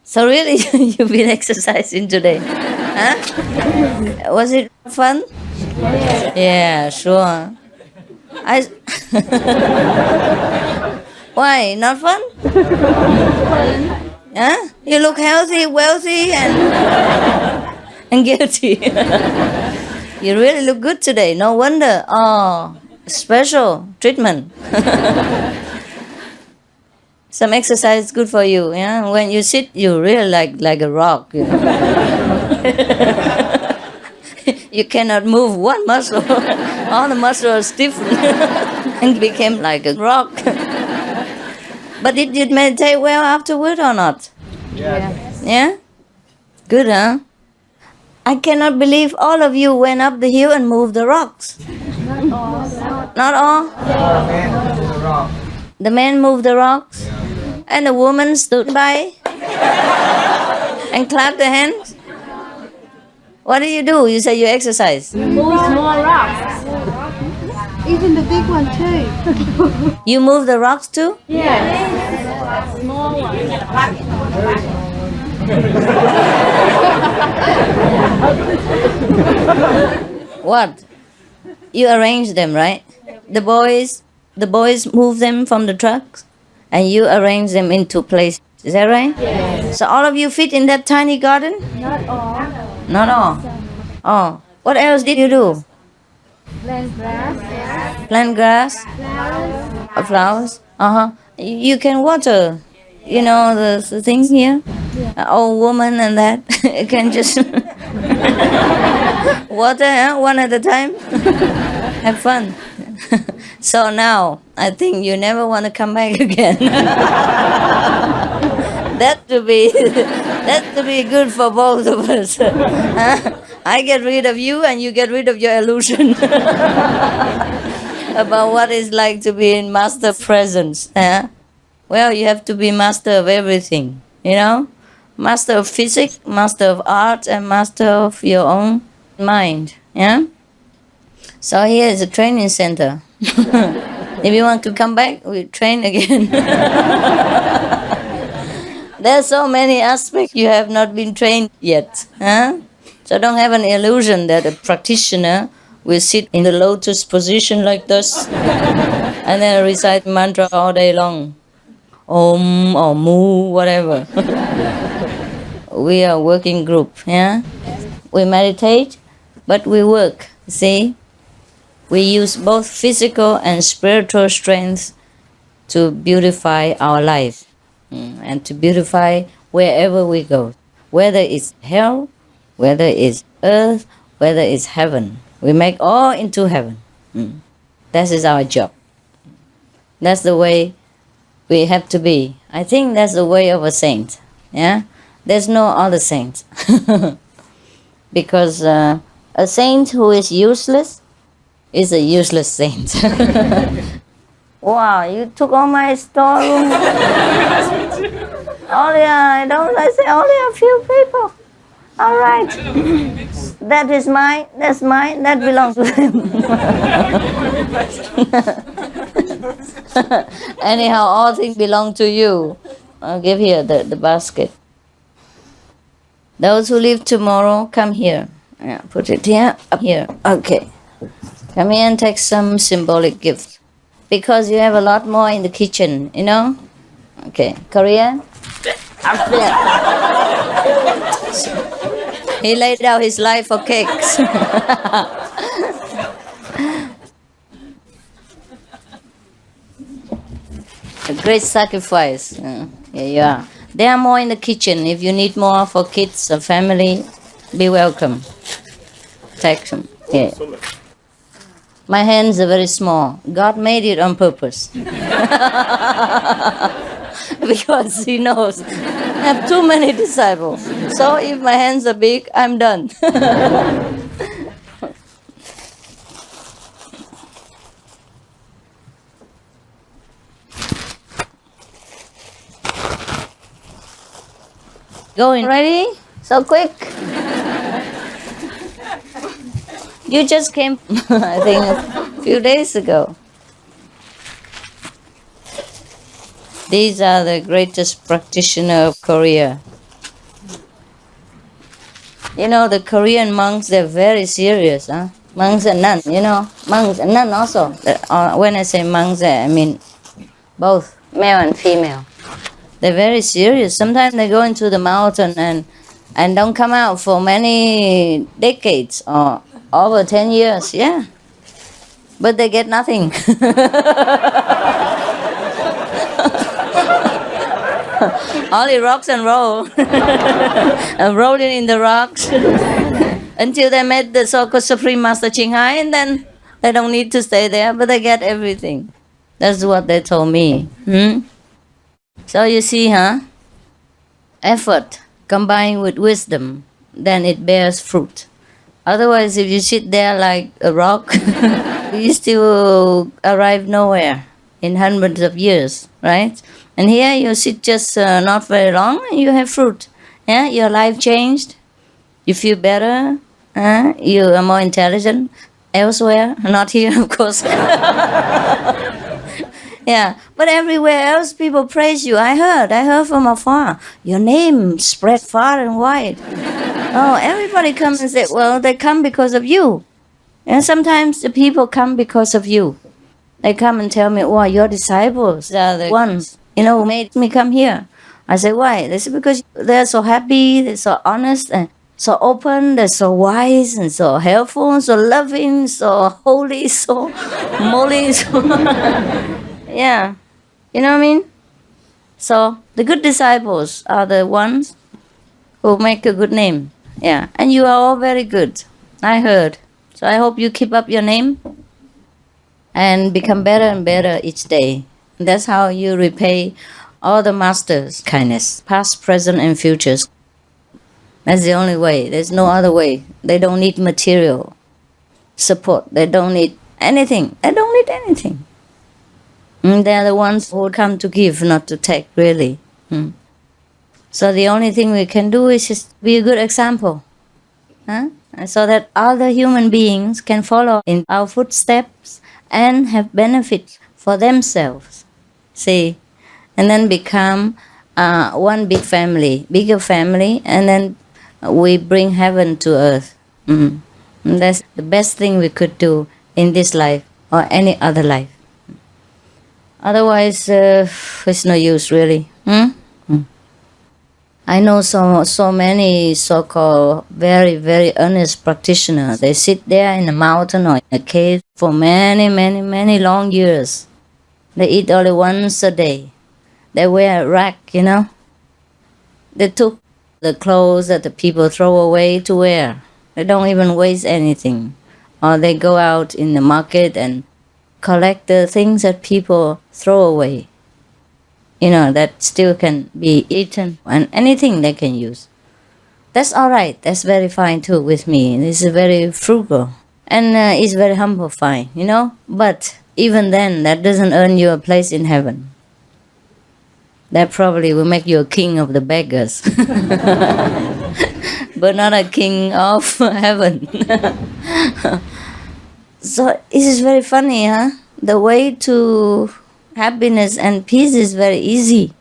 So really, you've been exercising today, huh? Was it fun? Yeah, sure. I. Why not fun? Huh? You look healthy, wealthy, and guilty. You really look good today. No wonder. Oh, special treatment. Some exercise is good for you. Yeah. When you sit, you really like a rock. You know? You cannot move one muscle. All the muscles are stiff and became like a rock. But did you meditate well afterward or not? Yes. Yeah? Good, huh? I cannot believe all of you went up the hill and moved the rocks. Not all? The man moved the rocks? And the woman stood by and clapped their hands? What do? You say you exercise. Move small rocks. Even the big one too. You move the rocks too? Yes. Small ones. What? You arrange them, right? The boys move them from the trucks, and you arrange them into place. Is that right? Yes. So all of you fit in that tiny garden? Not all. Not all. Oh, what else did you do? Plant grass. Plant grass? Flowers. Flowers? Uh-huh. You can water, the things here? Old woman and that. You can just water, huh? One at a time. Have fun. So now, I think you never want to come back again. That to be good for both of us. Huh? I get rid of you and you get rid of your illusion about what it's like to be in master presence. Huh? Well, you have to be master of everything, Master of physics, master of art, and master of your own mind. Yeah? So here is a training center. If you want to come back, we train again. There's so many aspects you have not been trained yet. Huh? So don't have an illusion that a practitioner will sit in the lotus position like this and then recite mantra all day long. Om or mu, whatever. We are a working group. Yeah? We meditate, but we work. See? We use both physical and spiritual strength to beautify our life and to beautify wherever we go, whether it's hell, whether it's earth, whether it's heaven. We make all into heaven. That is our job. That's the way we have to be. I think that's the way of a saint. Yeah, there's no other saint. Because a saint who is useless is a useless saint. Wow, you took all my storeroom. Only I say only a few people. All right. That is mine, that's mine, that belongs to him. Anyhow, all things belong to you. I'll give here the basket. Those who leave tomorrow, come here. Yeah, put it here, up here. Okay. Come here and take some symbolic gift. Because you have a lot more in the kitchen, Okay, Korea? Up there. He laid out his life for cakes. A great sacrifice. Here you are. There are more in the kitchen. If you need more for kids or family, be welcome. Take some. Here. My hands are very small. God made it on purpose. Because He knows I have too many disciples. So if my hands are big, I'm done. Going. Ready? So quick. You just came, I think, a few days ago. These are the greatest practitioners of Korea. You know, the Korean monks, they're very serious, huh? Monks and nuns, you know, monks and nuns also. When I say monks, I mean both male and female. They're very serious. Sometimes they go into the mountain and don't come out for many decades or over 10 years, yeah. But they get nothing. Only rocks and roll. And rolling in the rocks. Until they met the so-called Supreme Master Ching Hai, and then they don't need to stay there, but they get everything. That's what they told me. So you see, huh? Effort combined with wisdom, then it bears fruit. Otherwise, if you sit there like a rock, you still arrive nowhere in hundreds of years, right? And here you sit just not very long and you have fruit. Yeah, your life changed. You feel better. You are more intelligent elsewhere, not here, of course. Yeah, but everywhere else people praise you. I heard from afar. Your name spread far and wide. Oh, everybody comes and say, well, they come because of you. And sometimes the people come because of you. They come and tell me, oh, your disciples are the ones, who made me come here. I say, why? They say, because they're so happy, they're so honest, and so open, they're so wise, and so helpful, so loving, so holy, so moly. So yeah, you know what I mean? So the good disciples are the ones who make a good name. Yeah, and you are all very good, I heard. So I hope you keep up your name and become better and better each day. And that's how you repay all the masters' kindness, past, present, and futures. That's the only way. There's no other way. They don't need material support. They don't need anything. They don't need anything. They're the ones who come to give, not to take, really. So the only thing we can do is just be a good example. And so that other human beings can follow in our footsteps and have benefit for themselves. See? And then become one big family, bigger family, and then we bring heaven to earth. And that's the best thing we could do in this life or any other life. Otherwise, it's no use, really. I know so many so-called very, very earnest practitioners. They sit there in a mountain or in a cave for many, many, many long years. They eat only once a day. They wear a rag, They took the clothes that the people throw away to wear. They don't even waste anything. Or they go out in the market and collect the things that people throw away. That still can be eaten and anything they can use. That's all right. That's very fine too with me. This is very frugal. And it's very humble fine, But even then, that doesn't earn you a place in heaven. That probably will make you a king of the beggars. But not a king of heaven. So this is very funny, huh? The way to happiness and peace is very easy.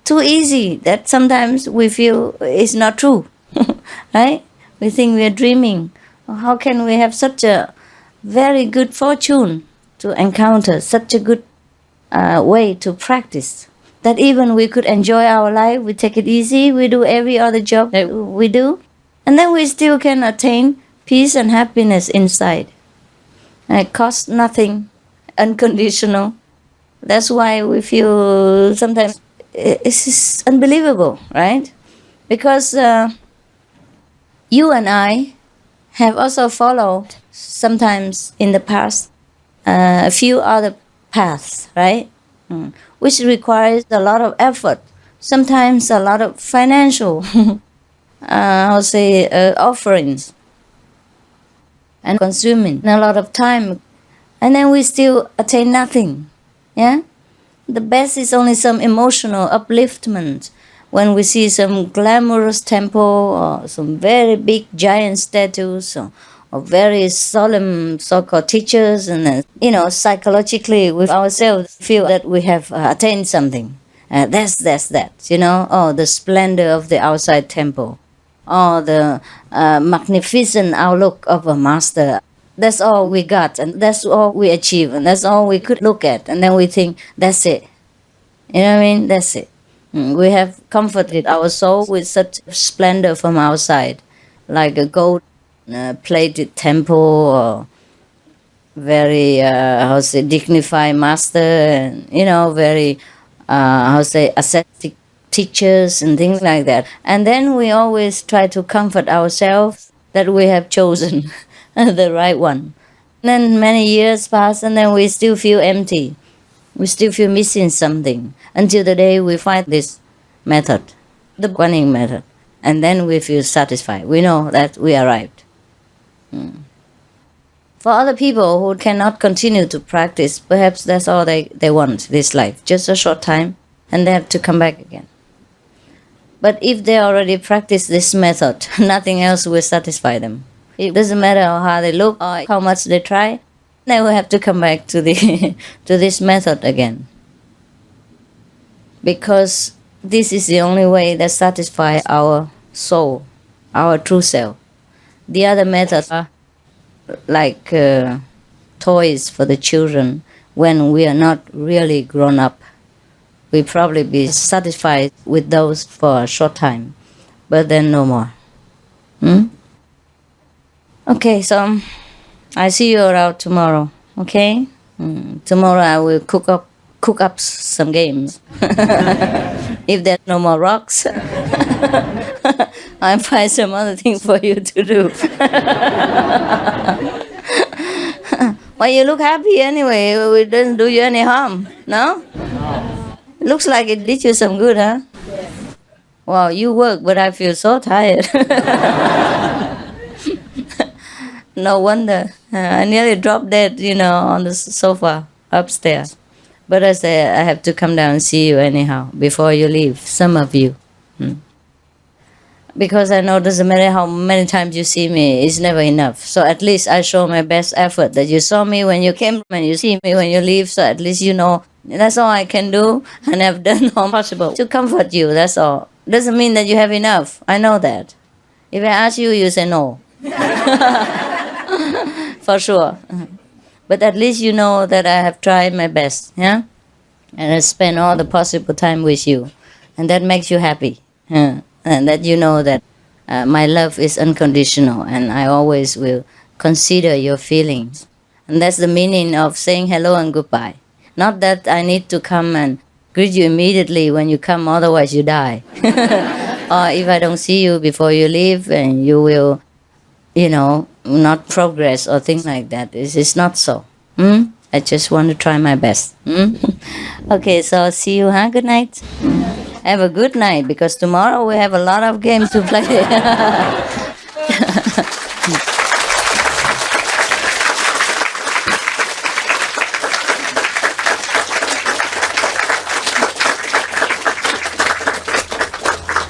Too easy that sometimes we feel it's not true. Right? We think we are dreaming. How can we have such a very good fortune to encounter, such a good way to practice? That even we could enjoy our life, we take it easy, we do every other job that we do, and then we still can attain peace and happiness inside. And it costs nothing, unconditional. That's why we feel sometimes it's unbelievable, right? Because you and I have also followed sometimes in the past a few other paths, right? Which requires a lot of effort, sometimes a lot of financial, offerings, and consuming a lot of time, and then we still attain nothing. Yeah, the best is only some emotional upliftment when we see some glamorous temple or some very big giant statues or very solemn so-called teachers, and then, psychologically with ourselves feel that we have attained something. That's that, the splendor of the outside temple. or the magnificent outlook of a master. That's all we got, and that's all we achieve, and that's all we could look at. And then we think, that's it. You know what I mean? That's it. We have comforted our soul with such splendor from outside, like a gold plated temple or very, dignified master, and, very, ascetic teachers and things like that. And then we always try to comfort ourselves that we have chosen the right one. And then many years pass, and then we still feel empty. We still feel missing something until the day we find this method, the Guanyin method. And then we feel satisfied. We know that we arrived. For other people who cannot continue to practice, perhaps that's all they want, this life, just a short time, and they have to come back again. But if they already practice this method, nothing else will satisfy them. It doesn't matter how they look or how much they try, they will have to come back to to this method again. Because this is the only way that satisfies our soul, our true self. The other methods are like toys for the children when we are not really grown up. We probably be satisfied with those for a short time, but then no more. Okay, so I see you around tomorrow. Okay, tomorrow I will cook up some games. If there's no more rocks, I'll find some other thing for you to do. Well, you look happy anyway. It doesn't do you any harm, no? Looks like it did you some good, huh? Wow, you work, but I feel so tired. No wonder. I nearly dropped dead, on the sofa upstairs. But I say I have to come down and see you anyhow before you leave, some of you. Because I know it doesn't matter how many times you see me, it's never enough. So at least I show my best effort that you saw me when you came and you see me when you leave. So at least you know that's all I can do, and I've done all possible to comfort you, that's all. Doesn't mean that you have enough. I know that. If I ask you, you say no. For sure. But at least you know that I have tried my best, yeah? And I spend all the possible time with you. And that makes you happy. Yeah? And that you know that my love is unconditional, and I always will consider your feelings. And that's the meaning of saying hello and goodbye. Not that I need to come and greet you immediately when you come, otherwise you die. Or if I don't see you before you leave, and you will, not progress or things like that. It's not so. I just want to try my best. Okay, so see you, huh? Good night. Have a good night, because tomorrow we have a lot of games to play.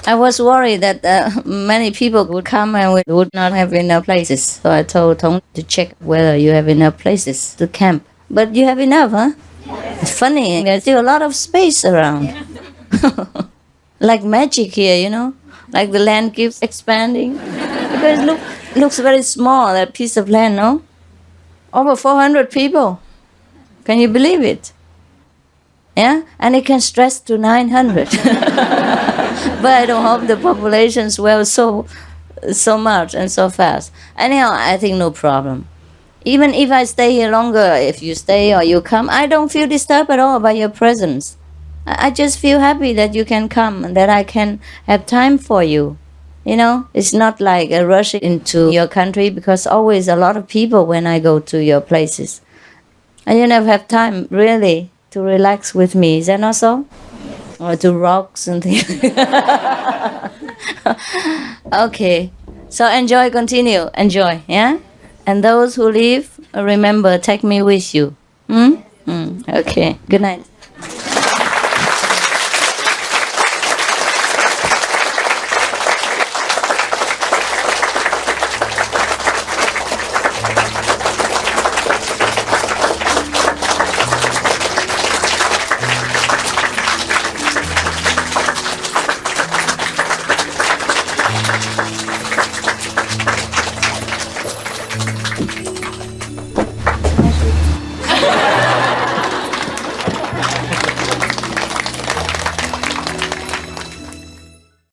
I was worried that many people would come and we would not have enough places. So I told Tong to check whether you have enough places to camp. But you have enough, huh? It's funny, there's still a lot of space around. Like magic here, Like the land keeps expanding. Because it looks very small, that piece of land, no? Over 400 people. Can you believe it? Yeah? And it can stretch to 900. But I don't hope the population swells so much and so fast. Anyhow, I think no problem. Even if I stay here longer, if you stay or you come, I don't feel disturbed at all by your presence. I just feel happy that you can come and that I can have time for you. It's not like a rush into your country, because always a lot of people when I go to your places. And you never have time, really, to relax with me. Is that not so? Or to rocks and things. Okay. So enjoy, continue. Enjoy, yeah? And those who leave, remember, take me with you. Okay. Good night.